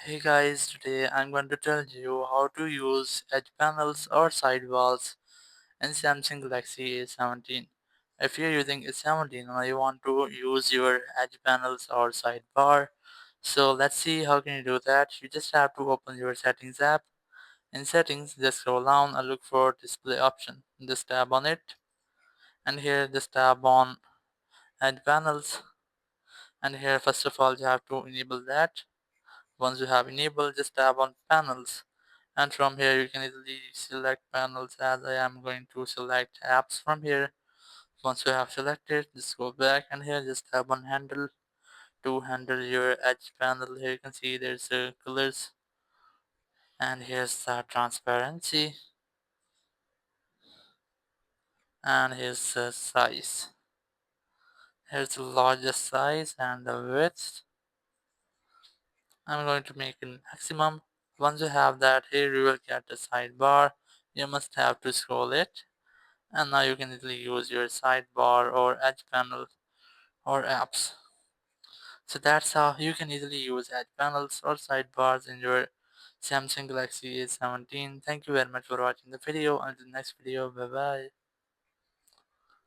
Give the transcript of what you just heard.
Hey guys, today I'm going to tell you how to use edge panels or sidewalls in Samsung Galaxy A17. If you're using A17 and you want to use your edge panels or sidebar, so let's see how can you do that. You just have to open your settings app. In settings, just scroll down and look for display option. Just tap on it, and here just tap on edge panels, and here first of all you have to enable that. Once you have enabled, just tap on panels, and from here you can easily select panels, as I am going to select apps from here. Once you have selected, just go back and here just tap on handle to handle your edge panel. Here you can see there's colors, and here's the transparency, and here's the size. Here's the largest size and the width. I'm going to make it maximum. Once you have that, here you will get the sidebar. You must have to scroll it, and now you can easily use your sidebar or edge panel or apps. So that's how you can easily use edge panels or sidebars in your Samsung Galaxy A17. Thank you very much for watching the video. Until the next video, bye bye.